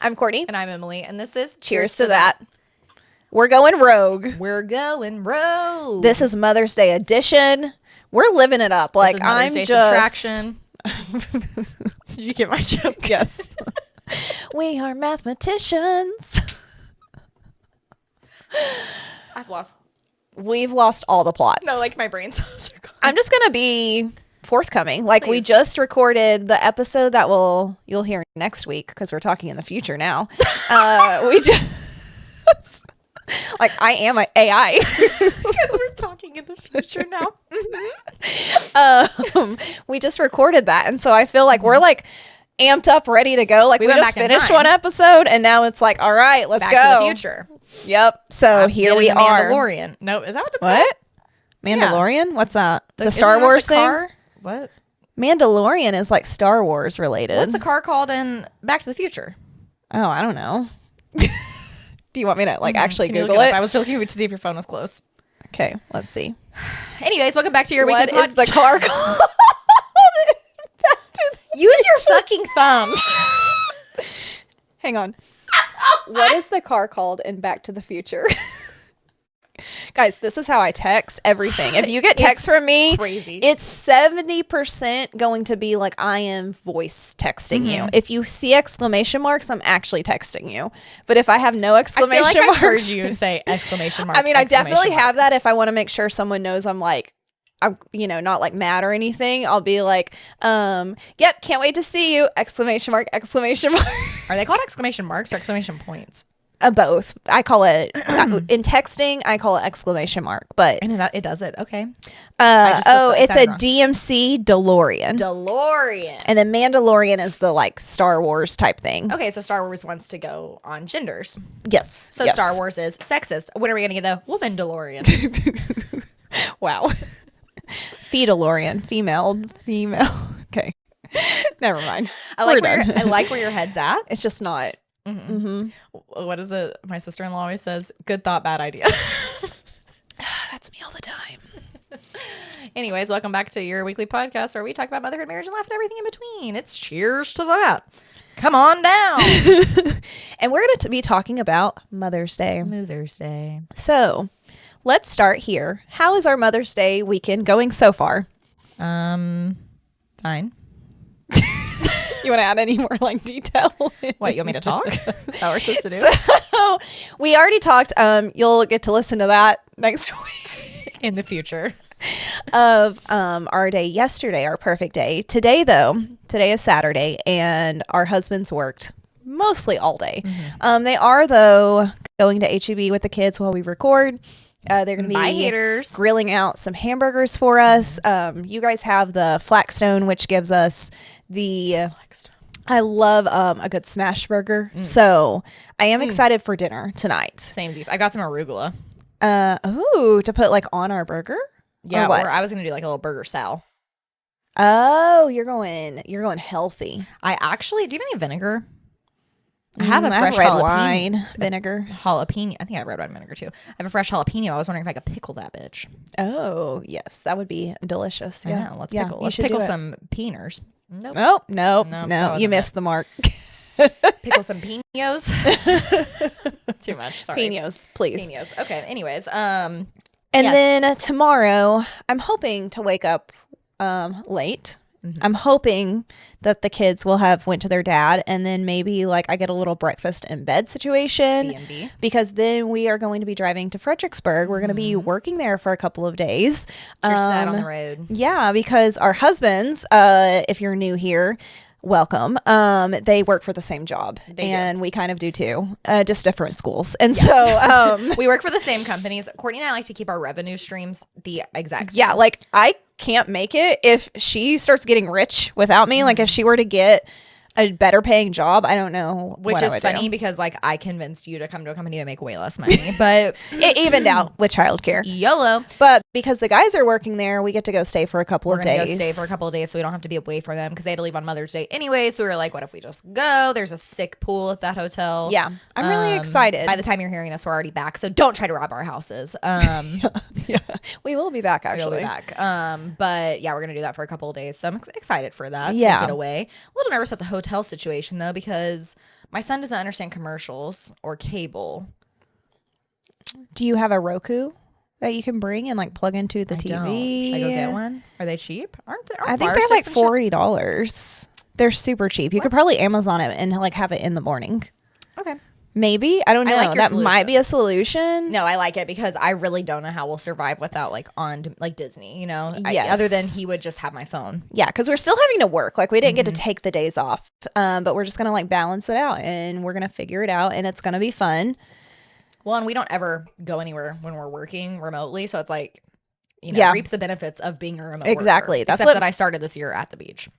I'm Courtney. And I'm Emily. And this is Cheers to that. We're going rogue. We're going rogue. This is Mother's Day edition. We're living it up. Like, I'm Day just... subtraction. Did you get my joke? Yes. We are mathematicians. We've lost all the plots. No, like my brain cells are gone. I'm just going to be forthcoming. Like, Please. we just recorded the episode that you'll hear next week because we're talking in the future now. We just... Like, I am an AI. Because we're talking in the future now. We just recorded that. And so I feel like we're like amped up, ready to go. Like, we just finished one episode and now it's like, all right, let's Back go. to the future. Yep. So here we are. Mandalorian. No, is that what it's called? What? Mandalorian? Yeah. What's that? The Isn't Star that Wars the thing? car? What? Mandalorian is like Star Wars related. What's the car called in Back to the Future? Oh, I don't know. Do you want me to like actually Can you Google look it? I was looking to see if your phone was close. Okay, let's see. Anyways, welcome back to your What weekly is the car called? Use your fucking thumbs. Hang on. What is the car called in Back to the Future? Guys, this is how I text everything. If you get text from me, crazy. It's 70% going to be like I am voice texting you. If you see exclamation marks, I'm actually texting you. But if I have no exclamation I feel like marks, I heard you say exclamation mark. I mean, I definitely have that if I want to make sure someone knows I'm like, I'm, not like mad or anything. I'll be like, yep, can't wait to see you! Exclamation mark, exclamation mark. Are they called exclamation marks or exclamation points? Both. I call it in texting. I call it exclamation mark, but I know that it does it. Okay. It's a DMC DeLorean. DeLorean. And then Mandalorian is the like Star Wars type thing. Okay, so Star Wars wants to go on genders. Yes. So yes. Star Wars is sexist. When are we gonna get a woman DeLorean? Wow. Fedalorian. Female. Okay. Never mind. I like where your head's at. It's just not. Mm-hmm. What is it? My sister-in-law always says, good thought, bad idea. That's me all the time. Anyways, welcome back to your weekly podcast where we talk about motherhood, marriage, and life and everything in between. It's cheers to that. Come on down. And we're going to be talking about Mother's Day. Mother's Day. So let's start here. How is our Mother's Day weekend going so far? Fine. You want to add any more like detail? What, you want me to talk? Is that what we're supposed to do? So we already talked. You'll get to listen to that next week in the future of our day yesterday, our perfect day. Today is Saturday, and our husbands worked mostly all day. Mm-hmm. They are though going to HEB with the kids while we record. They're going to be grilling out some hamburgers for us. You guys have the Flaxstone, which gives us I love a good smash burger. So I am excited for dinner tonight. Samesies. I got some arugula. To put like on our burger? Yeah, or I was going to do like a little burger sal. Oh, you're going healthy. I actually, do you have any vinegar? I have a fresh red wine vinegar. Jalapeno. I think I have red wine vinegar too. I have a fresh jalapeno. I was wondering if I could pickle that bitch. Oh, yes. That would be delicious. Yeah. I know. Let's pickle some peaners. Nope. No. You missed the mark. Pickle some pinos. Too much. Sorry. Pinos, please. Pinos. Okay. Anyways. Then tomorrow, I'm hoping to wake up late. Mm-hmm. I'm hoping that the kids will have went to their dad, and then maybe like I get a little breakfast in bed situation. B&B. Because then we are going to be driving to Fredericksburg. We're going to be working there for a couple of days. Cheers to that on the road. Yeah, because our husbands, if you're new here, welcome. They work for the same job, and we kind of do too, just different schools. And so we work for the same companies. Courtney and I like to keep our revenue streams the exact same. Yeah, like I can't make it if she starts getting rich without me. Like if she were to get a better paying job, I don't know. Which is funny because like I convinced you to come to a company to make way less money, but it evened out with childcare. YOLO. But because the guys are working there, we get to go stay for a couple of days. We're gonna go stay for a couple of days so we don't have to be away from them because they had to leave on Mother's Day anyway. So we were like, what if we just go? There's a sick pool at that hotel. Yeah, I'm really excited. By the time you're hearing this, we're already back. So don't try to rob our houses. Yeah, we will be back actually. We'll be back. But yeah, we're gonna do that for a couple of days. So I'm excited for that. Yeah. To get away. A little nervous about the hotel situation though because My son doesn't understand commercials or cable. Do you have a Roku that you can bring and like plug into the TV? Don't. Should I go get one? Are they cheap? I think they're like $40. They're super cheap. You could probably Amazon it and like have it in the morning. Okay. Maybe. I don't know. like your That solution. might be a solution. No, I like it because I really don't know how we'll survive without like Disney, you know? Yes. Other than he would just have my phone. Yeah, because we're still having to work. Like we didn't get to take the days off, but we're just going to like balance it out and we're going to figure it out and it's going to be fun. Well, and we don't ever go anywhere when we're working remotely. So it's like, you know, reap the benefits of being a remote Exactly. worker. That's Except that I started this year at the beach.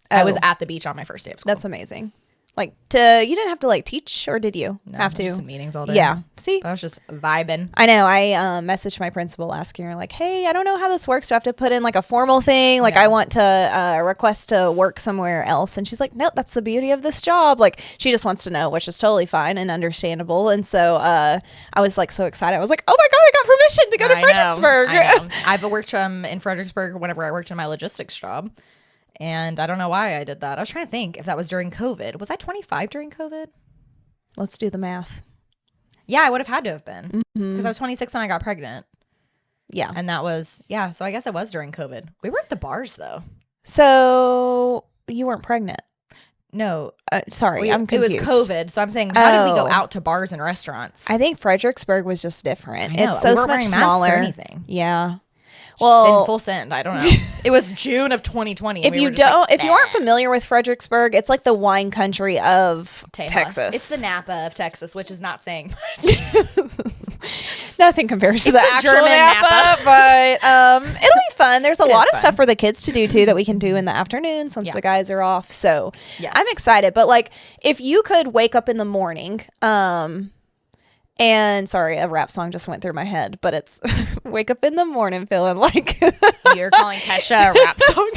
I was at the beach on my first day of school. That's amazing. Like you didn't have to like teach, or did you have to? Just meetings all day. Yeah. See, I was just vibing. I know. I messaged my principal asking her like, "Hey, I don't know how this works. Do I have to put in like a formal thing? Like, I want to request to work somewhere else." And she's like, "Nope, that's the beauty of this job." Like, she just wants to know, which is totally fine and understandable. And so I was like so excited. I was like, "Oh my god, I got permission to go to Fredericksburg." I know. I've worked in Fredericksburg whenever I worked in my logistics job. And I don't know why I did that. I was trying to think if that was during COVID. Was I 25 during COVID? Let's do the math. Yeah, I would have had to have been because I was 26 when I got pregnant. Yeah. And that was, so I guess it was during COVID. We were at the bars though. So you weren't pregnant? No. Sorry, I'm confused. It was COVID. So I'm saying, how did we go out to bars and restaurants? I think Fredericksburg was just different. I know. It's so we weren't much wearing masks smaller. or anything. Yeah. Well, full send. I don't know. It was June of 2020. If you aren't familiar with Fredericksburg, it's like the wine country of Texas. It's the Napa of Texas, which is not saying much. Nothing compares to the actual German Napa, but it'll be fun. There's a lot of fun. stuff for the kids to do too that we can do in the afternoon since the guys are off. So I'm excited. But like, if you could wake up in the morning, and sorry, a rap song just went through my head, but it's wake up in the morning feeling like you're calling Kesha a rap song.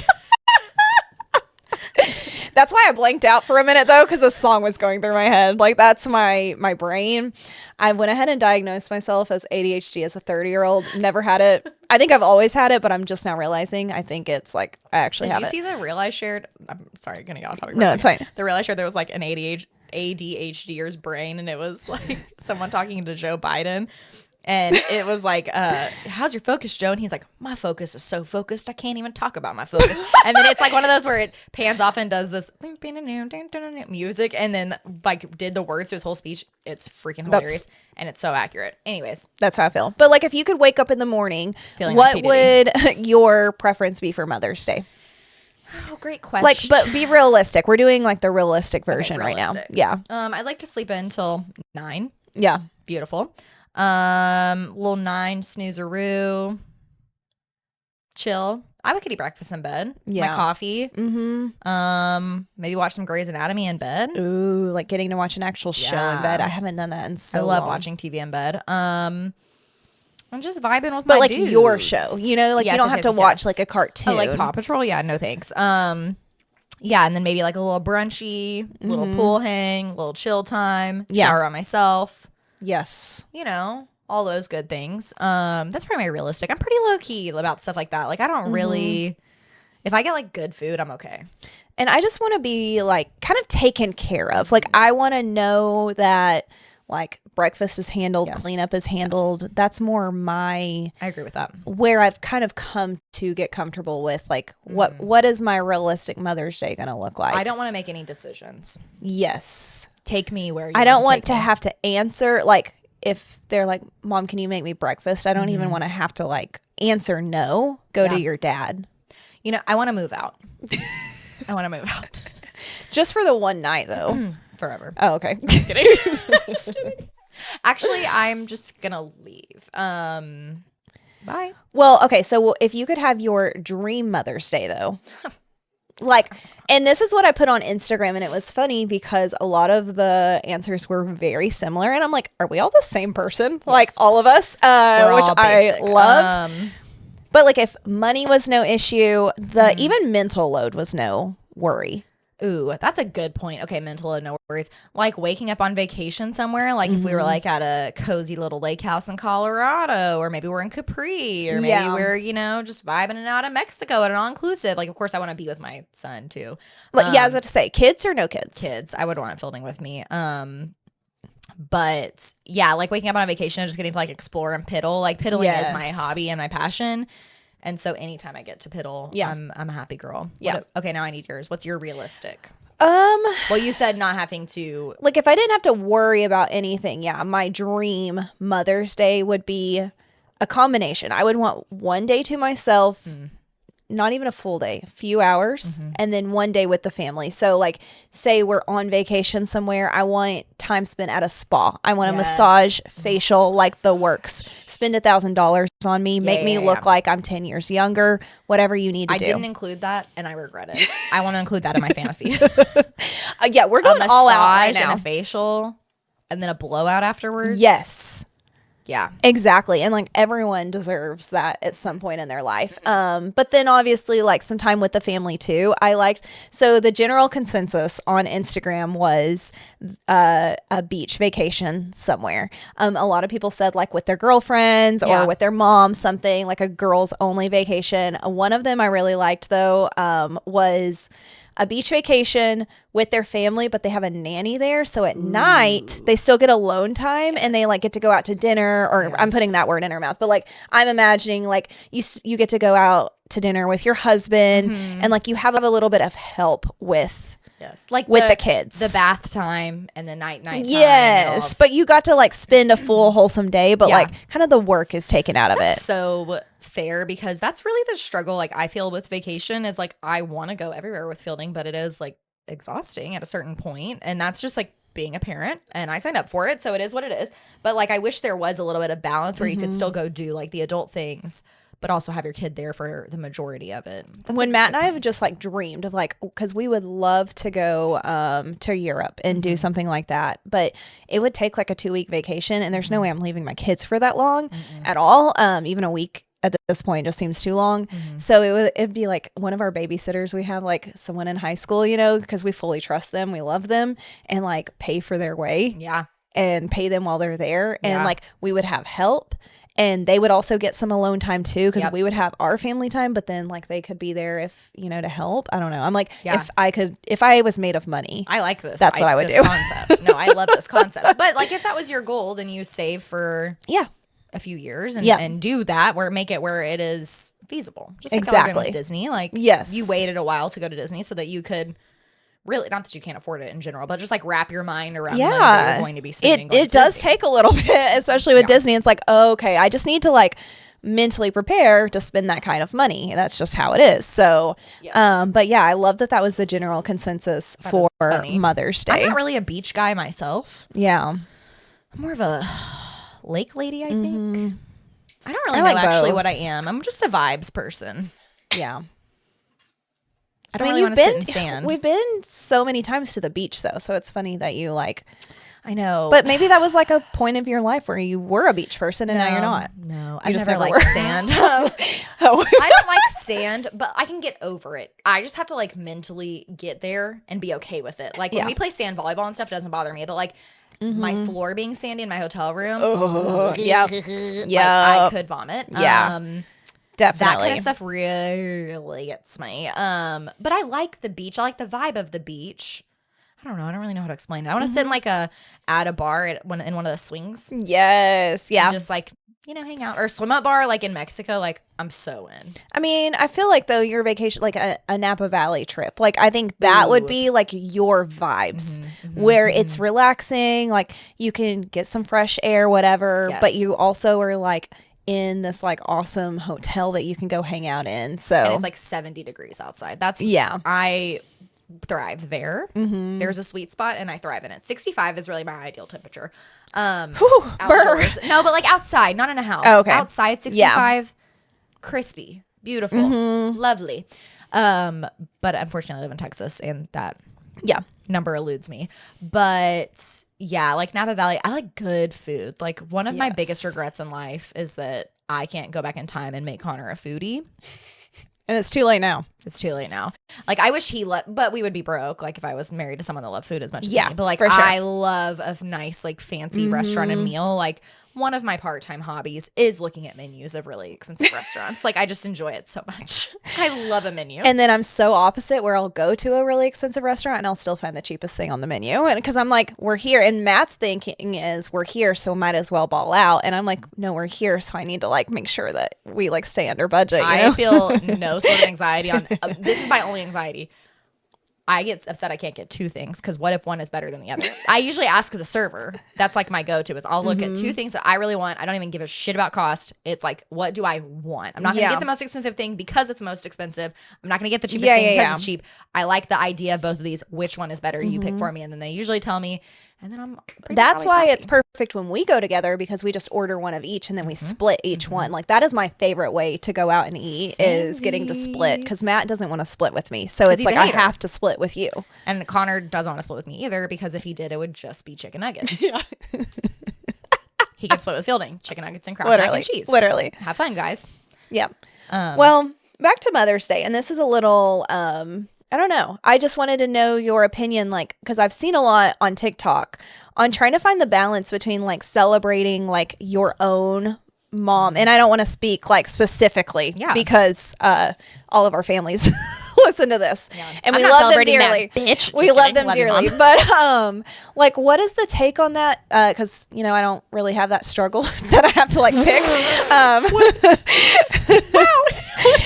That's why I blanked out for a minute though, because a song was going through my head. Like that's my brain. I went ahead and diagnosed myself as ADHD as a 30-year-old. Never had it. I think I've always had it, but I'm just now realizing I think it's like I actually have it. Did you see the reel I shared? I'm sorry, gonna get off topic. No, it's fine. The reel I shared, there was like an ADHDer's brain, and it was like someone talking to Joe Biden. And it was like, how's your focus, Joe? And he's like, my focus is so focused, I can't even talk about my focus. And then it's like one of those where it pans off and does this music and then like did the words to his whole speech. It's freaking hilarious. And it's so accurate. Anyways. That's how I feel. But like if you could wake up in the morning, feeling what like would your preference be for Mother's Day? Oh, great question. Like, but be realistic. We're doing like the realistic version right now. Yeah. I'd like to sleep in until 9. Yeah. Beautiful. Little 9 snoozeroo, chill. I could eat breakfast in bed. Yeah. My coffee. Mm-hmm. Maybe watch some Grey's Anatomy in bed. Ooh, like getting to watch an actual show in bed. I haven't done that in so long. I love watching TV in bed. I'm just vibing with but my like dudes. your show, you know, like you don't have to watch like a cartoon. Oh, like Paw Patrol. Yeah, no thanks. Yeah, and then maybe like a little brunchy, little pool hang, little chill time. Shower on myself. Yes. You know, all those good things. That's probably my realistic. I'm pretty low key about stuff like that. Like I don't really, if I get like good food, I'm okay. And I just want to be like kind of taken care of. Like I want to know that like breakfast is handled, cleanup is handled. That's more I agree with that. Where I've kind of come to get comfortable with like what is my realistic Mother's Day going to look like? I don't want to make any decisions. Yes. Take me where you I don't want to have to answer like if they're like, Mom, can you make me breakfast? I don't even want to have to like answer no. Go to your dad. You know, I want to move out. I want to move out. Just for the one night though. Forever. Oh, okay. Just kidding. Just kidding. Actually, I'm just gonna leave. Bye. Well, okay. So if you could have your dream Mother's Day though, like, and this is what I put on Instagram, and it was funny because a lot of the answers were very similar, and I'm like, are we all the same person? Yes. Like all of us, which I loved. But like, if money was no issue, the even mental load was no worry. Ooh, that's a good point. Okay, mental and no worries. Like waking up on vacation somewhere, like if we were like at a cozy little lake house in Colorado, or maybe we're in Capri, or maybe we're, just vibing it out in Mexico at an all-inclusive. Like, of course, I want to be with my son too. Like, I was about to say, kids or no kids? Kids. I would want it fielding with me. But yeah, like waking up on a vacation and just getting to like explore and piddle. Like piddling is my hobby and my passion. And so anytime I get to piddle, I'm a happy girl. Yeah. Okay, now I need yours. What's your realistic? Well, you said not having to. Like if I didn't have to worry about anything, my dream Mother's Day would be a combination. I would want one day to myself, not even a full day, a few hours, and then one day with the family. So like say we're on vacation somewhere, I want time spent at a spa. I want a massage, facial, like the works. Spend $1,000 on me, make me look like I'm 10 years younger, whatever you need to do. I didn't include that and I regret it. I want to include that in my fantasy. We're going all out right now. And a facial and then a blowout afterwards. Yes. Yeah, exactly. And like everyone deserves that at some point in their life. But then obviously like some time with the family too. So the general consensus on Instagram was a beach vacation somewhere. A lot of people said like with their girlfriends or with their mom, something like a girls only vacation. One of them I really liked though, was a beach vacation with their family, but they have a nanny there. So at night they still get alone time and they like get to go out to dinner, or I'm putting that word in her mouth, but like I'm imagining like you get to go out to dinner with your husband and like you have a little bit of help with like with the kids, the bath time and the night time. Yes, but you got to like spend a full wholesome day, but like kind of the work is taken out of it. So fair, because that's really the struggle like I feel with vacation is like I want to go everywhere with fielding, but it is like exhausting at a certain point, and that's just like being a parent, and I signed up for it, so it is what it is. But like I wish there was a little bit of balance where you could still go do like the adult things but also have your kid there for the majority of it. When Matt and I have just like dreamed of like, because we would love to go to Europe and do something like that, but it would take like a 2-week vacation, and there's no way I'm leaving my kids for that long at all. Even a week at this point just seems too long. So it'd be like one of our babysitters. We have like someone in high school, because we fully trust them, we love them, and like pay for their way. Yeah. And pay them while they're there. And like we would have help. And they would also get some alone time too, because we would have our family time, but then like they could be there if, to help. I don't know. I'm like, if I was made of money. I like this. That's what I would do. Concept. No, I love this concept. But like if that was your goal, then you save for a few years and do that, make it where it is feasible. Just like exactly. With Disney. Like you waited a while to go to Disney so that you could really, not that you can't afford it in general, but just like wrap your mind around money that you're going to be spending. It does take a little bit, especially with Disney. It's like, okay, I just need to like mentally prepare to spend that kind of money. That's just how it is. So, but yeah, I love that was the general consensus for Mother's Day. I'm not really a beach guy myself. Yeah. I'm more of a lake lady, I think. I don't really know actually what I am. I'm just a vibes person. Yeah. I don't really want to sit in sand. We've been so many times to the beach though, so it's funny that you like. I know, but maybe that was like a point of your life where you were a beach person and now you're not. No, I never liked sand. I don't like sand, but I can get over it. I just have to like mentally get there and be okay with it. Like when we play sand volleyball and stuff, it doesn't bother me. But like my floor being sandy in my hotel room, I could vomit. Yeah. Definitely. That kind of stuff really gets me. But I like the beach. I like the vibe of the beach. I don't know. I don't really know how to explain it. I want to sit in like at a bar in one of the swings. Yes. Yeah. Just like, hang out, or swim up bar like in Mexico. Like I'm so in. I mean, I feel like though your vacation, like a Napa Valley trip, like I think that would be like your vibes where it's relaxing. Like you can get some fresh air, whatever, but you also are like in this like awesome hotel that you can go hang out in. So and it's like 70 degrees outside. That's I thrive there. There's a sweet spot and I thrive in it. 65 is really my ideal temperature. Outdoors. No, but like outside, not in a house. Oh, okay. Outside 65, crispy, beautiful, lovely. But unfortunately I live in Texas and that number eludes me. But yeah, like Napa Valley, I like good food. Like one of my biggest regrets in life is that I can't go back in time and make Connor a foodie. And it's too late now. It's too late now. Like, I wish he but we would be broke, like, if I was married to someone that loved food as much as Yeah, me. But, like, for sure. I love a nice, like, fancy restaurant and meal. Like, one of my part-time hobbies is looking at menus of really expensive restaurants. Like, I just enjoy it so much. I love a menu. And then I'm so opposite where I'll go to a really expensive restaurant and I'll still find the cheapest thing on the menu. And because I'm like, we're here. And Matt's thinking is we're here, so might as well ball out. And I'm like, no, we're here. So I need to like make sure that we like stay under budget. You know? I feel no sort of anxiety on this is my only anxiety. I get upset I can't get two things because what if one is better than the other? I usually ask the server. That's like my go-to is I'll look at two things that I really want. I don't even give a shit about cost. It's like, what do I want? I'm not going to get the most expensive thing because it's the most expensive. I'm not going to get the cheapest thing because it's cheap. I like the idea of both of these. Which one is better? You pick for me. And then they usually tell me. And then I'm That's why happy. It's perfect when we go together because we just order one of each and then we split each one. Like that is my favorite way to go out and eat is getting to split because Matt doesn't want to split with me. So it's like I have to split with you. And Connor doesn't want to split with me either because if he did, it would just be chicken nuggets. Yeah. He can split with Fielding, chicken nuggets and Kraft mac and cheese. Literally. Have fun, guys. Yep. Well, back to Mother's Day. And this is a little... I don't know. I just wanted to know your opinion, like, because I've seen a lot on TikTok on trying to find the balance between like celebrating like your own mom. And I don't want to speak like specifically because all of our families listen to this and we love them dearly. Bitch. We love them dearly. But like, what is the take on that? Because, you know, I don't really have that struggle that I have to like pick. Wow.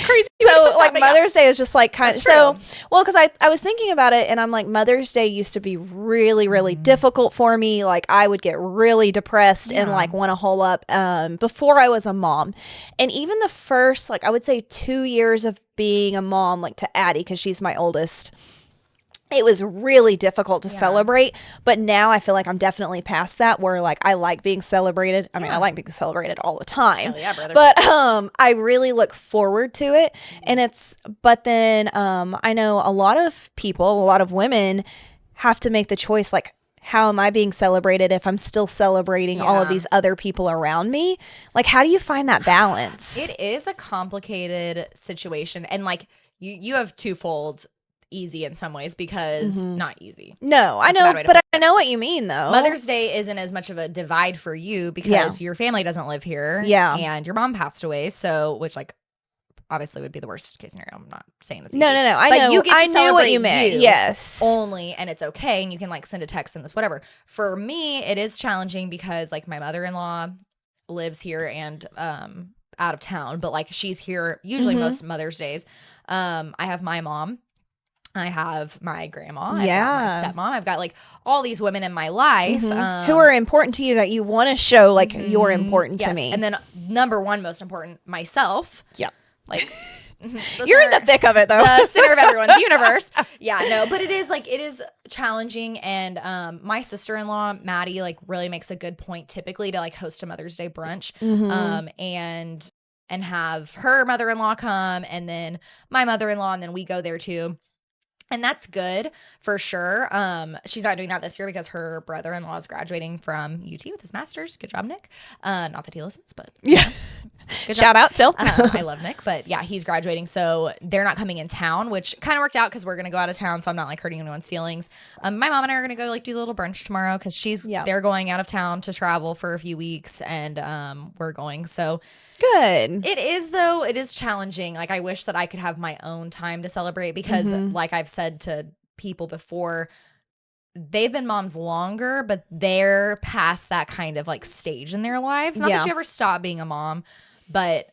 Crazy. So like Mother's Day is just like kind of so well because I was thinking about it and I'm like Mother's Day used to be really really difficult for me. Like I would get really depressed and like want to hole up before I was a mom. And even the first like I would say 2 years of being a mom like to Addie because she's my oldest, it was really difficult to celebrate, but now I feel like I'm definitely past that where like I like being celebrated. I mean, I like being celebrated all the time, but I really look forward to it. And but then I know a lot of people, a lot of women have to make the choice like, how am I being celebrated if I'm still celebrating all of these other people around me? Like, how do you find that balance? It is a complicated situation. And like you have twofold easy in some ways because not easy. No, I know, but I know what you mean though. Mother's Day isn't as much of a divide for you because your family doesn't live here. Yeah. And your mom passed away. So, which like obviously would be the worst case scenario. I'm not saying that's easy. No. I know. You get to I knew what you meant. Yes. Only, and it's okay. And you can like send a text and this, whatever. For me, it is challenging because like my mother-in-law lives here and out of town, but like she's here usually most Mother's Days. I have my mom. I have my grandma. I have my stepmom. I've got like all these women in my life who are important to you that you want to show like you're important to me. And then number one, most important, myself. Yeah. Like you're in the thick of it though. The center of everyone's universe. Yeah, no, but it is challenging. And my sister-in-law, Maddie, like really makes a good point typically to like host a Mother's Day brunch. And have her mother-in-law come and then my mother-in-law and then we go there too. And that's good for sure. She's not doing that this year because her brother-in-law is graduating from UT with his master's. Good job, Nick. Not that he listens, but yeah. Shout out still. I love Nick, but yeah, he's graduating. So they're not coming in town, which kind of worked out because we're going to go out of town. So I'm not like hurting anyone's feelings. My mom and I are going to go like do a little brunch tomorrow because they're going out of town to travel for a few weeks and we're going. So good. It is though. It is challenging. Like I wish that I could have my own time to celebrate because like I've said to people before, they've been moms longer, but they're past that kind of like stage in their lives. Not that you ever stop being a mom, but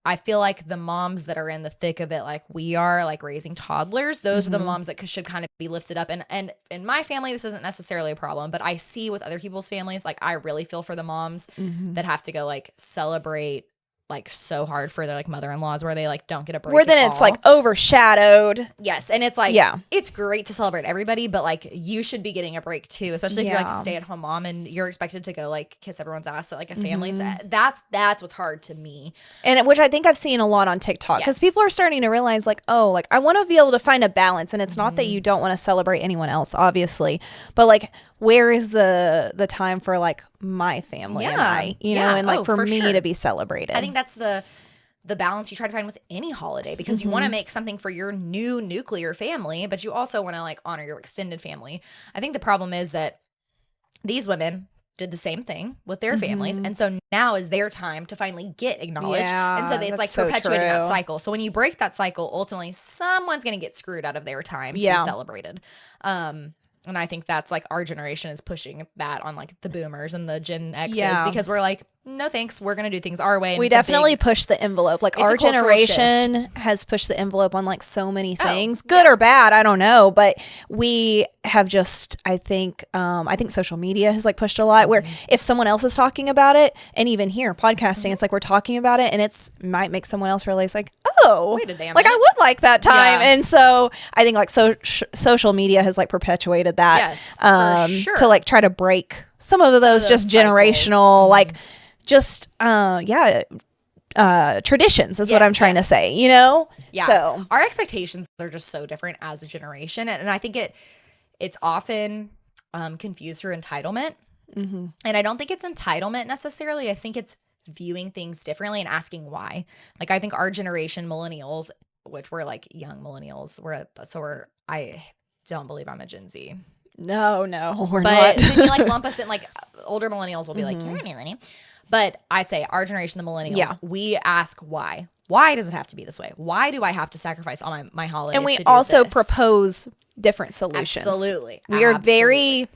I feel like the moms that are in the thick of it, like we are, like raising toddlers, those are the moms that should kind of be lifted up. And in my family, this isn't necessarily a problem, but I see with other people's families, like I really feel for the moms that have to go like celebrate like so hard for their like mother-in-laws where they like don't get a break. Where then it's like overshadowed. Yes. And it's like, it's great to celebrate everybody, but like you should be getting a break too, especially if you're like a stay-at-home mom and you're expected to go like kiss everyone's ass at like a family. So that's what's hard to me. And which I think I've seen a lot on TikTok because people are starting to realize like, oh, like I want to be able to find a balance. And it's not that you don't want to celebrate anyone else, obviously, but like where is the time for like my family and I, you know, and like for me to be celebrated. I think that's the the balance you try to find with any holiday, because you want to make something for your new nuclear family, but you also want to like honor your extended family. I think the problem is that these women did the same thing with their families. And so now is their time to finally get acknowledged. Yeah, and so it's like so perpetuating that true. cycle. So when you break that cycle, ultimately someone's going to get screwed out of their time to be celebrated. And I think that's like our generation is pushing that on like the boomers and the Gen X's because we're like, no thanks, we're gonna do things our way. And we definitely push the envelope. Like our generation has pushed the envelope on like so many things, good or bad, I don't know. But we have just, I think social media has like pushed a lot. Where if someone else is talking about it, and even here podcasting, it's like we're talking about it, and it's might make someone else realize like, oh, wait a damn like minute. I would like that time. And so I think like social media has like perpetuated that, for sure. to like try to break some of those just generational like. Just traditions is what I'm trying to say, you know? Yeah. So our expectations are just so different as a generation. And I think it's often confused for entitlement. And I don't think it's entitlement necessarily. I think it's viewing things differently and asking why. Like I think our generation, millennials, which we're like young millennials, I don't believe I'm a Gen Z. No, we're but not. then you like lump us in like older millennials will be like, you're a millennial. But I'd say our generation, the millennials, we ask why. Why does it have to be this way? Why do I have to sacrifice all my holidays? And we to do also this? propose different solutions. Absolutely. We are very,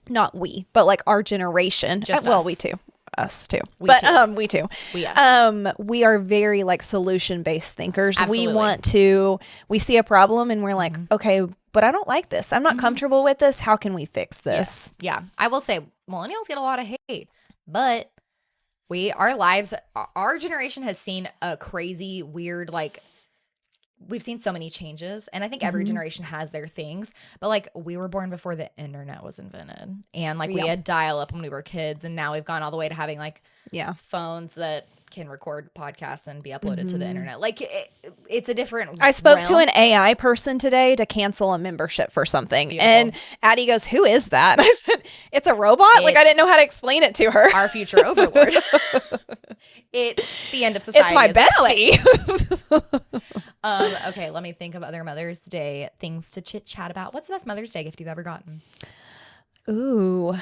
not we, but like our generation. Just well, us. we too. Us too. We too. We us. We are very like solution-based thinkers. Absolutely. We see a problem and we're like, okay, but I don't like this. I'm not comfortable with this. How can we fix this? Yeah. I will say millennials get a lot of hate, but our generation has seen a crazy, weird, like we've seen so many changes, and I think every generation has their things, but like we were born before the internet was invented, and like we had dial up when we were kids, and now we've gone all the way to having like phones that can record podcasts and be uploaded to the internet. Like it's a different I spoke realm. to an AI person today to cancel a membership for something. Beautiful. And Addie goes, who is that? And I said, it's a robot? Like I didn't know how to explain it to her. Our future overlord. It's the end of society. It's my bestie. Okay, let me think of other Mother's Day things to chit chat about. What's the best Mother's Day gift you've ever gotten? Ooh.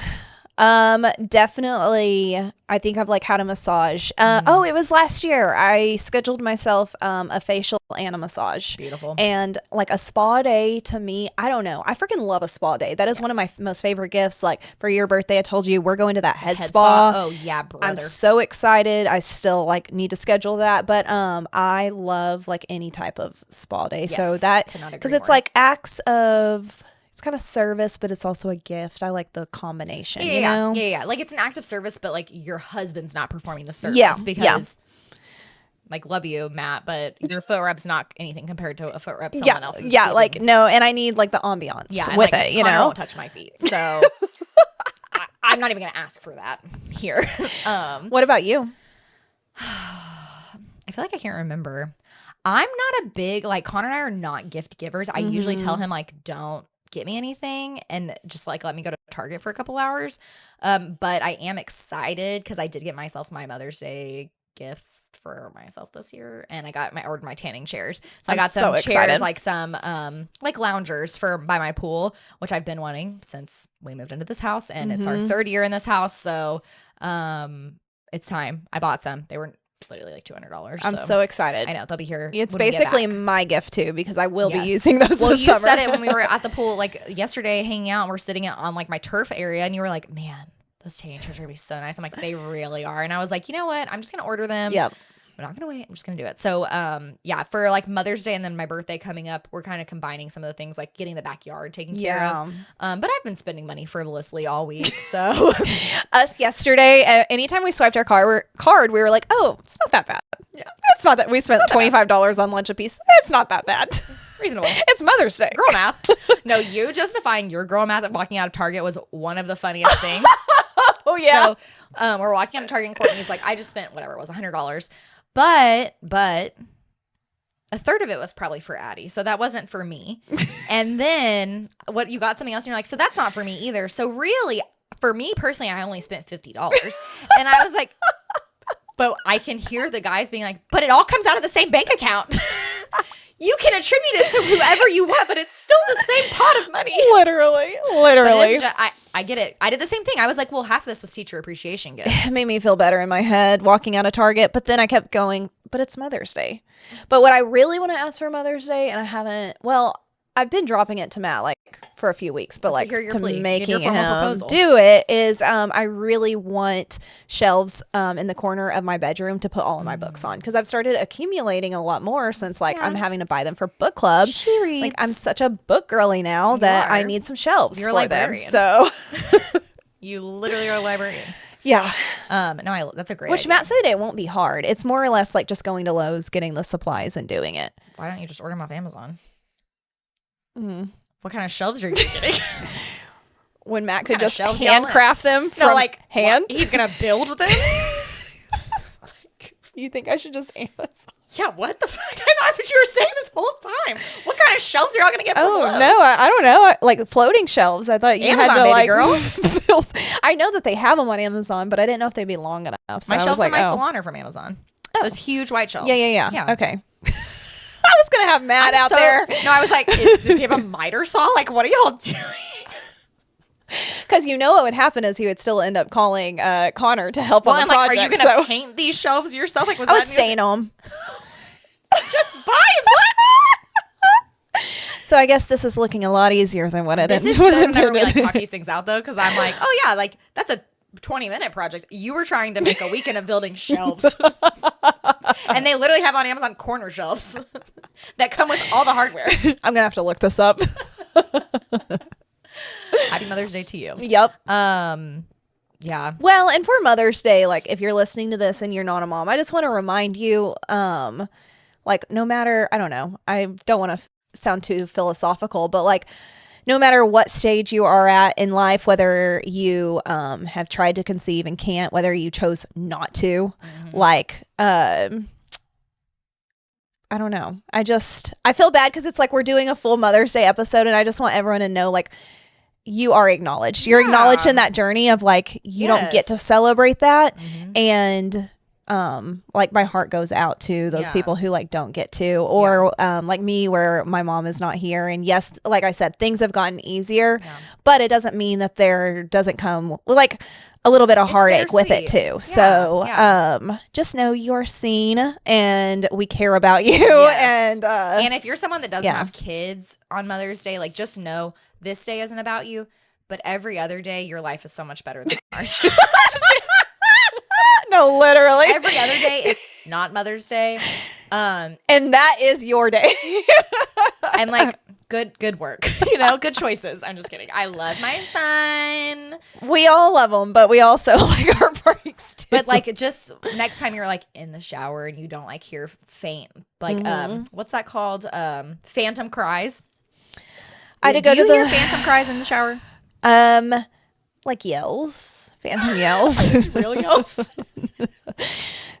Definitely. I think I've like had a massage. It was last year. I scheduled myself a facial and a massage. Beautiful. And like a spa day to me, I don't know. I freaking love a spa day. That is one of my most favorite gifts. Like for your birthday, I told you we're going to that head spa. Oh yeah, brother. I'm so excited. I still like need to schedule that, but I love like any type of spa day. Yes, so that because it's like acts of. It's kind of service, but it's also a gift. I like the combination, you know? Yeah. Like it's an act of service, but like your husband's not performing the service because like love you, Matt, but your foot rub's not anything compared to a foot rub someone else is like no, and I need like the ambiance with it, you Connor know? won't touch my feet. So I'm not even going to ask for that here. What about you? I feel like I can't remember. I'm not a big, like Connor and I are not gift givers. I usually tell him like, don't get me anything and just like let me go to Target for a couple hours. But I am excited because I did get myself my Mother's Day gift for myself this year, and I ordered my tanning chairs. So I got some chairs, like some like loungers by my pool, which I've been wanting since we moved into this house, and it's our third year in this house. So it's time. I bought some. They were literally like $200. I'm so excited. I know they'll be here. It's basically my gift too because I will be using those. Well, this you summer. said it when we were at the pool like yesterday hanging out, and we're sitting on like my turf area, and you were like, man, those tanning chairs are gonna be so nice. I'm like, they really are. And I was like, you know what, I'm just gonna order them. Yep. I'm not gonna wait. I'm just gonna do it. So for like Mother's Day and then my birthday coming up, we're kind of combining some of the things, like getting the backyard taken care of. But I've been spending money frivolously all week. So us yesterday, anytime we swiped our card, we were like, oh, it's not that bad. Yeah, it's not that we spent $25 on lunch a piece. It's not that bad. Reasonable. It's Mother's Day. Girl math. No, you justifying your girl math at walking out of Target was one of the funniest things. Oh yeah. So we're walking out of Target, and Courtney's like, I just spent whatever it was, $100. But a third of it was probably for Addie. So that wasn't for me. And then you got something else and you're like, so that's not for me either. So really, for me personally, I only spent $50. And I was like, But I can hear the guys being like, but it all comes out of the same bank account. You can attribute it to whoever you want, but it's still the same pot of money. Literally. I get it. I did the same thing. I was like, well, half of this was teacher appreciation gifts. It made me feel better in my head walking out of Target, but then I kept going, but it's Mother's Day. But what I really want to ask for Mother's Day, and I haven't, well, I've been dropping it to Matt like for a few weeks, but Let's hear your plea. making Give your formal him proposal. do it is I really want shelves in the corner of my bedroom to put all of my books on, because I've started accumulating a lot more since like I'm having to buy them for book club. She reads. Like I'm such a book girly now that I need some shelves You're a for librarian. them. So You literally are a librarian. yeah. No, that's a great Which idea. Matt said it won't be hard. It's more or less like just going to Lowe's, getting the supplies and doing it. Why don't you just order them off Amazon? Mm. What kind of shelves are you getting? When Matt could kind of just shelves y'all handcraft them from hand. What? He's going to build them? You think I should just Amazon? Yeah, what the fuck? I thought that's what you were saying this whole time. What kind of shelves are y'all going to get from Lowe's? No, I don't know. Like floating shelves. I thought you Amazon, had to baby like girl. build. I know that they have them on Amazon, but I didn't know if they'd be long enough. So My I shelves was in like, my oh. salon are from Amazon. Those huge white shelves. Yeah. Okay. I was gonna have Matt out there No, I was like, does he have a miter saw? Like, what are y'all doing? because you know what would happen is he would still end up calling Connor to help on the and like, project. are you going to paint these shelves yourself? Like, was I would that stain them. just buy what? So I guess this is looking a lot easier than what it This is was good whenever we like intended. talk these things out though, because I'm like, oh yeah, like that's a 20-minute project. You were trying to make a weekend of building shelves. And they literally have on Amazon corner shelves that come with all the hardware. I'm gonna have to look this up. Happy Mother's Day to you. Yep. Yeah. Well, and for Mother's Day, like if you're listening to this and you're not a mom, I just want to remind you, like no matter, I don't know, I don't want to sound too philosophical, but like no matter what stage you are at in life, whether you have tried to conceive and can't, whether you chose not to, like I don't know. I feel bad because it's like we're doing a full Mother's Day episode, and I just want everyone to know like you are acknowledged. You're acknowledged in that journey of like you don't get to celebrate that. And like my heart goes out to those people who like don't get to, or like me where my mom is not here. And yes, like I said, things have gotten easier, but it doesn't mean that there doesn't come like a little bit of heartache with it too. So just know you're seen and we care about you. And if you're someone that doesn't have kids on Mother's Day, like just know this day isn't about you, but every other day your life is so much better than ours. No, literally. Every other day is not Mother's Day. And that is your day. And like good work, you know, good choices. I'm just kidding. I love my son. We all love them, but we also like our breaks too. But like just next time you're like in the shower and you don't like hear faint, like what's that called? Phantom cries. I had to go Do to you hear phantom cries in the shower? Like yells, phantom yells. Real yells.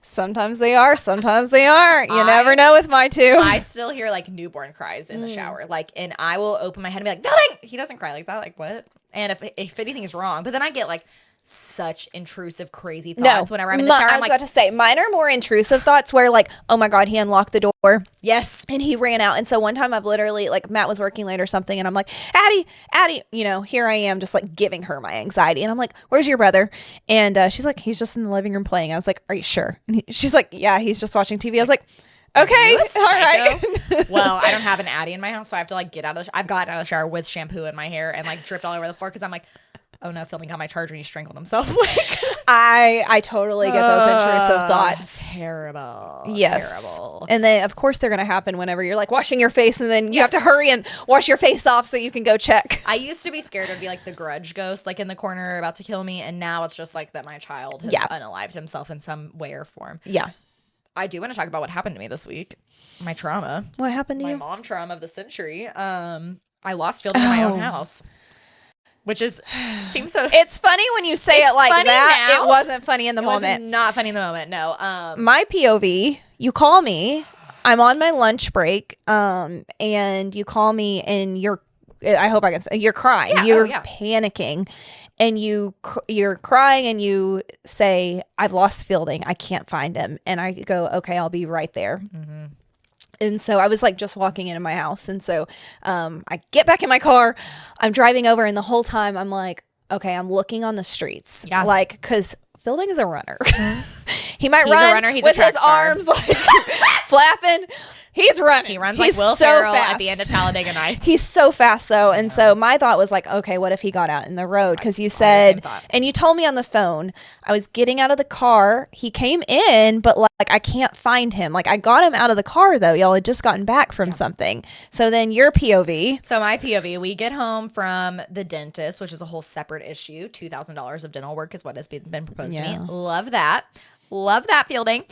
Sometimes they are, sometimes they aren't. You never know with my two. I still hear like newborn cries in the shower. Like, and I will open my head and be like, "Nothing." He doesn't cry like that. Like what? And if anything is wrong, but then I get like such intrusive, crazy thoughts whenever I'm in the shower. I was about to say, mine are more intrusive thoughts where like, oh my God, he unlocked the door. Yes. And he ran out. And so one time I've literally like Matt was working late or something. And I'm like, Addie, you know, here I am just like giving her my anxiety. And I'm like, where's your brother? And she's like, he's just in the living room playing. I was like, are you sure? And she's like, yeah, he's just watching TV. I was like, okay, all right. Well, I don't have an Addie in my house. So I have to like get out of I've gotten out of the shower with shampoo in my hair and like dripped all over the floor. Cause I'm like, oh no, Phil got my charger and he strangled himself. Like, I totally get those intrusive thoughts. Terrible. Yes. Terrible. And then of course they're going to happen whenever you're like washing your face and then you have to hurry and wash your face off so you can go check. I used to be scared it would be like the grudge ghost, like in the corner about to kill me. And now it's just like that my child has unalived himself in some way or form. Yeah. I do want to talk about what happened to me this week. My trauma. What happened to you? My mom trauma of the century. I lost fielding in my own house. Which seems so. It's funny when you say it like that. Now. It wasn't funny in the moment. It was not funny in the moment. No. My POV, you call me. I'm on my lunch break. And you call me and I hope I can say, you're crying. Yeah, you're panicking. and you're crying and you say, I've lost Fielding, I can't find him. And I go, okay, I'll be right there. Mm-hmm. And so I was like just walking into my house. And so I get back in my car, I'm driving over, and the whole time I'm like, okay, I'm looking on the streets. Yeah. Like, because Fielding is a runner. He might He's run a runner. He's with a track his star. arms like flapping. He's running. He runs He's like Will so Ferrell fast at the end of Talladega Nights. He's so fast though. And so my thought was like, okay, what if he got out in the road? Because you I had the same said, thought. and you told me on the phone, I was getting out of the car. He came in, but like I can't find him. Like I got him out of the car though. Y'all had just gotten back from something. So then your POV. So my POV, we get home from the dentist, which is a whole separate issue. $2,000 of dental work is what has been proposed to me. Love that. Love that, Fielding.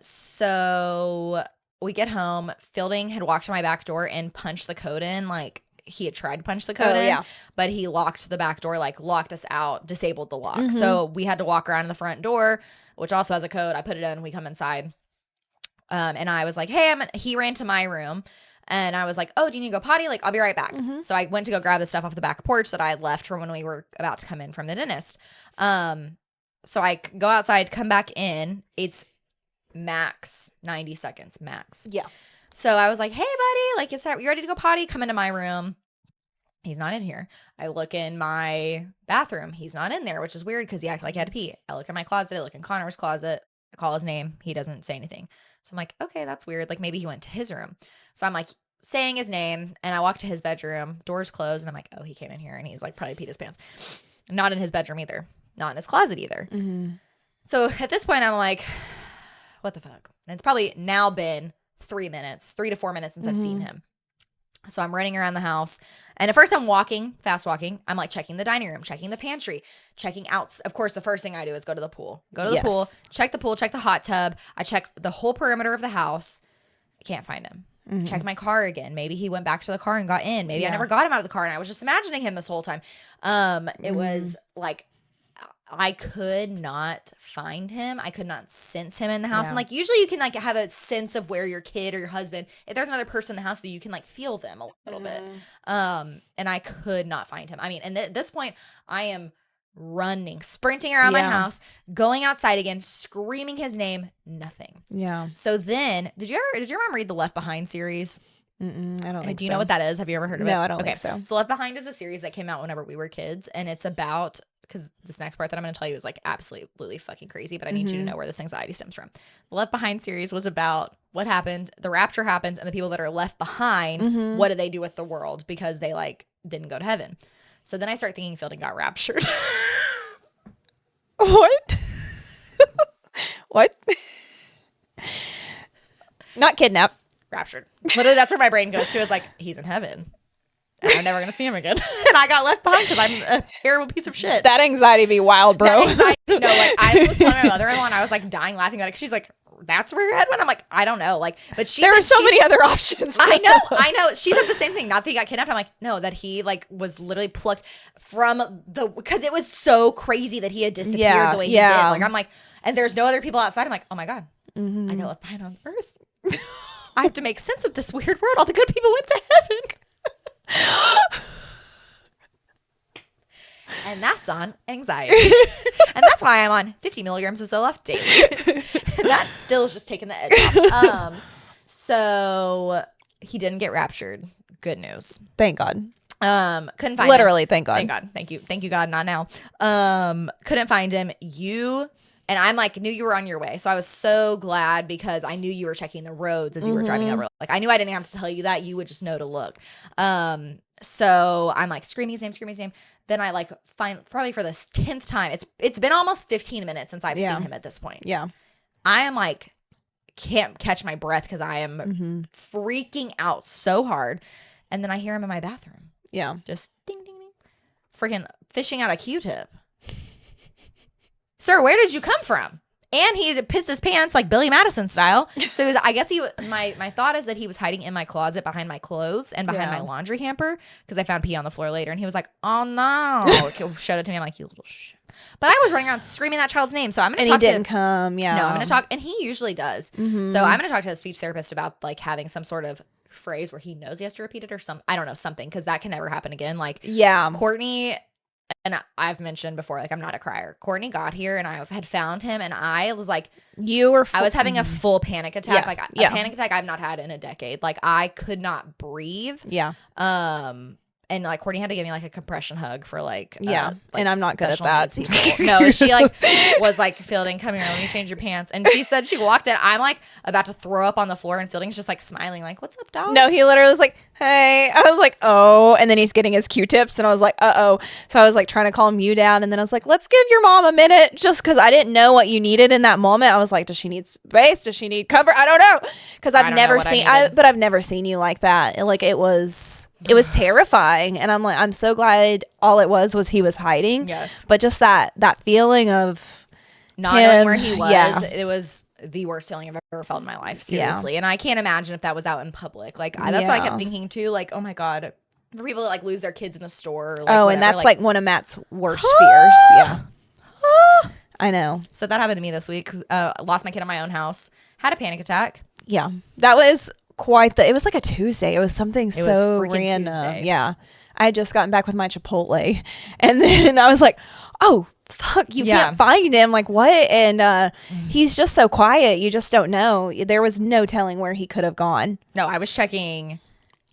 So we get home. Fielding had walked to my back door and punched the code in. Like he had tried to punch the code in, but he locked the back door, like locked us out, disabled the lock. So we had to walk around the front door, which also has a code. I put it in. We come inside. And I was like, hey, he ran to my room. And I was like, oh, do you need to go potty? Like, I'll be right back. So I went to go grab the stuff off the back porch that I had left from when we were about to come in from the dentist. So I go outside, come back in. It's max 90 seconds, max. Yeah. So I was like, hey, buddy, like, you ready to go potty? Come into my room. He's not in here. I look in my bathroom. He's not in there, which is weird because he acted like he had to pee. I look in my closet. I look in Connor's closet. I call his name. He doesn't say anything. So I'm like, okay, that's weird. Like maybe he went to his room. So I'm like saying his name, and I walk to his bedroom. Doors closed, and I'm like, oh, he came in here, and he's like probably peed his pants. Not in his bedroom either. Not in his closet either. So at this point, I'm like, what the fuck? And it's probably now been 3 to 4 minutes since I've seen him. So I'm running around the house. And at first I'm fast walking. I'm like checking the dining room, checking the pantry, checking out. Of course, the first thing I do is go to the pool. Go to the pool, check the hot tub. I check the whole perimeter of the house. I can't find him. Check my car again. Maybe he went back to the car and got in. Maybe I never got him out of the car and I was just imagining him this whole time. It was like I could not find him. I could not sense him in the house. And like usually you can like have a sense of where your kid or your husband, if there's another person in the house, that you can like feel them a little bit. And I could not find him. I mean, and at this point I am running, sprinting around my house, going outside again, screaming his name, nothing. Yeah. So then did your mom read the Left Behind series? I don't think Do you know what that is? Have you ever heard of it? No, I don't think so. So Left Behind is a series that came out whenever we were kids, and it's about, because this next part that I'm going to tell you is like absolutely fucking crazy, but I need you to know where this anxiety stems from. The Left Behind series was about what happened, the rapture happens, and the people that are left behind, what do they do with the world because they like didn't go to heaven. So then I start thinking Fielding got raptured. What? What? Not kidnapped. Raptured. Literally, that's where my brain goes to, is like, he's in heaven. And I'm never going to see him again. And I got left behind because I'm a terrible piece of shit. That anxiety be wild, bro. No, like I was telling my mother-in-law, and I was like dying laughing about it. She's like, that's where your head went? I'm like, I don't know. Like, but there are so many other options. I know. She said the same thing. Not that he got kidnapped. I'm like, no, that he like was literally plucked from because it was so crazy that he had disappeared the way he did. Like, I'm like, and there's no other people outside. I'm like, oh my God, I got left behind on Earth. I have to make sense of this weird world. All the good people went to heaven. And that's on anxiety. And that's why I'm on 50 milligrams of Zoloft daily. And that still is just taking the edge off. So he didn't get raptured. Good news. Thank God. Couldn't find Literally, him. thank God. Thank God. Thank you, God. Not now. Couldn't find him. And I'm like, knew you were on your way. So I was so glad because I knew you were checking the roads as you were driving over. Like, I knew I didn't have to tell you that. You would just know to look. So I'm like, screaming his name. Then I like find, probably for the 10th time, it's been almost 15 minutes since I've seen him at this point. Yeah. I am like, can't catch my breath because I am freaking out so hard. And then I hear him in my bathroom. Yeah. Just ding, ding, ding. Freaking fishing out a Q-tip. Sir, where did you come from? And he pissed his pants like Billy Madison style. So I guess my thought is that he was hiding in my closet behind my clothes and behind my laundry hamper because I found pee on the floor later. And he was like, oh no. Showed it to me. I'm like, you little shit. But I was running around screaming that child's name. So I'm going to talk to him. And he didn't come. Yeah. No, I'm going to talk. And he usually does. So I'm going to talk to a speech therapist about like having some sort of phrase where he knows he has to repeat it or I don't know, something. Because that can never happen again. Like, Courtney and I've mentioned before, like, I'm not a crier. Courtney got here and I had found him and I was like, I was having a full panic attack. Yeah. Like a panic attack I've not had in a decade. Like I could not breathe. Yeah. And like Courtney had to give me like a compression hug for like and like I'm not good at special that. needs people. No, she like was like, Fielding, come here, let me change your pants. And she said she walked in. I'm like about to throw up on the floor, and Fielding's just like smiling, like, what's up, dog? No, he literally was like, hey. I was like, oh. And then he's getting his Q-tips, and I was like, uh-oh. So I was like trying to calm you down, and then I was like, let's give your mom a minute, just because I didn't know what you needed in that moment. I was like, does she need space? Does she need cover? I don't know, because I've never seen you like that. Like it was terrifying, and I'm like, I'm so glad all it was he was hiding. Yes. But just that feeling of not knowing where he was, it was the worst feeling I've ever felt in my life, seriously. And I can't imagine if that was out in public. Like that's what I kept thinking too, like, oh my God, for people that like lose their kids in the store, like, and that's like one of Matt's worst fears. Yeah. I know. So that happened to me this week. Lost my kid in my own house, had a panic attack. Yeah, that was it was like a Tuesday. It was something so random. Tuesday. Yeah. I had just gotten back with my Chipotle, and then I was like, oh fuck, you can't find him. Like what? And he's just so quiet. You just don't know. There was no telling where he could have gone. No, I was checking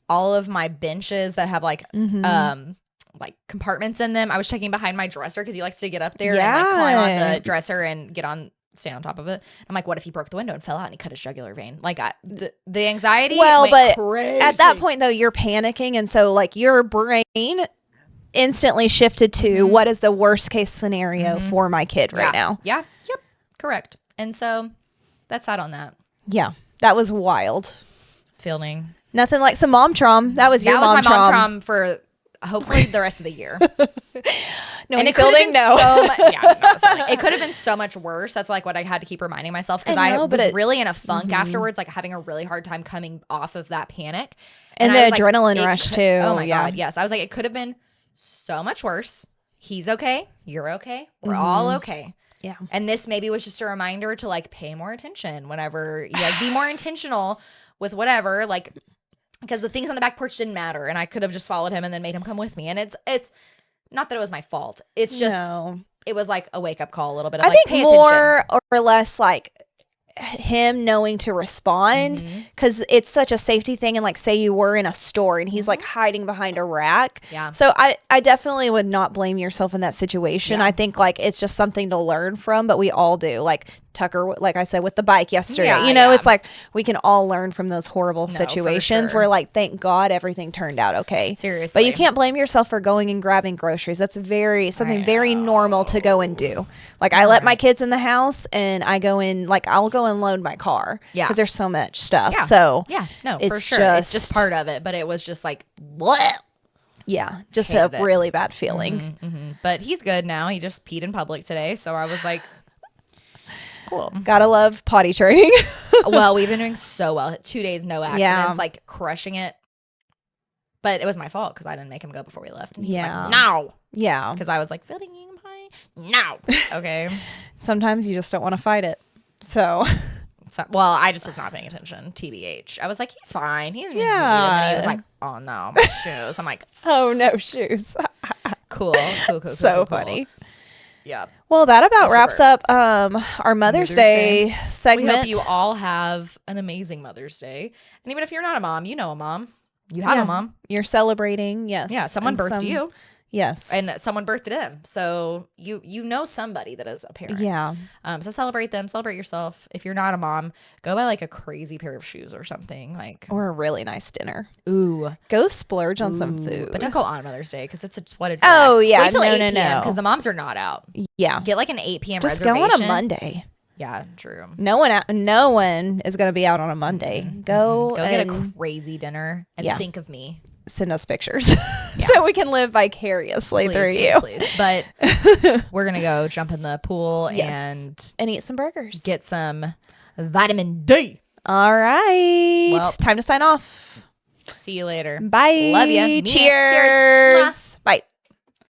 all of my benches that have like like compartments in them. I was checking behind my dresser because he likes to get up there and like climb on the dresser and stand on top of it. I'm like, what if he broke the window and fell out and he cut his jugular vein? Like the anxiety went crazy. At that point though, you're panicking, and so like your brain instantly shifted to what is the worst case scenario for my kid right now. Yeah. Yep. Correct. And so that's that on that. Yeah. That was wild. Fielding. Nothing like some mom traum. That was your mom traum. That was my mom traum for hopefully the rest of the year. No, and it Fielding, no. It could have been so much worse. That's like what I had to keep reminding myself, because I was really in a funk afterwards, like having a really hard time coming off of that panic. And the adrenaline rush too. Oh my God. Yes. I was like, it could have been so much worse. He's okay. You're okay. We're all okay. Yeah. And this maybe was just a reminder to like pay more attention whenever you like be more intentional with whatever, like, because the things on the back porch didn't matter, and I could have just followed him and then made him come with me. And it's not that it was my fault. It's just it was like a wake up call a little bit. Of, I think pay more attention. Or less like him knowing to respond, because it's such a safety thing. And like, say you were in a store and he's like hiding behind a rack. Yeah. So I definitely would not blame yourself in that situation. I think like it's just something to learn from, but we all do. Like Tucker, like I said, with the bike yesterday, it's like we can all learn from those horrible situations where like, thank God everything turned out okay. Seriously. But you can't blame yourself for going and grabbing groceries. That's something very normal to go and do. Like I let my kids in the house, and I go in, like I'll go and load my car. Yeah. Because there's so much stuff. Yeah. So for sure. It's just part of it, but it was just like, what? Yeah. Just a really bad feeling. But he's good now. He just peed in public today. So I was like, cool. Gotta love potty training. Well, we've been doing so well. 2 days, no accidents, like crushing it. But it was my fault because I didn't make him go before we left. And he was like, no. Yeah. Because I was like, Fielding, you can play? No. Okay. Sometimes you just don't want to fight it. So, well, I just was not paying attention. TBH. I was like, he's fine. He's And then he was like, oh no, my shoes. I'm like, oh no, shoes. Cool. So funny. Yeah. Well, that about wraps up our Mother's Day segment. We hope you all have an amazing Mother's Day. And even if you're not a mom, you know a mom. You have a mom. You're celebrating. Yes. Yeah. Someone birthed you. Yes. And someone birthed him. So you know somebody that is a parent. Yeah. So celebrate them. Celebrate yourself. If you're not a mom, go buy like a crazy pair of shoes or something. Or a really nice dinner. Ooh. Go splurge on some food. But don't go on Mother's Day, because it's what a drag. Oh, yeah. Wait till 8 p.m. because the moms are not out. Yeah. Get like an 8 p.m. Just reservation. go on a Monday. Yeah, true. No one is going to be out on a Monday. Go get a crazy dinner and think of me. Send us pictures so we can live vicariously through you. Please. But we're going to go jump in the pool and eat some burgers. Get some vitamin D. All right. Well, time to sign off. See you later. Bye. Love you. Cheers. Bye.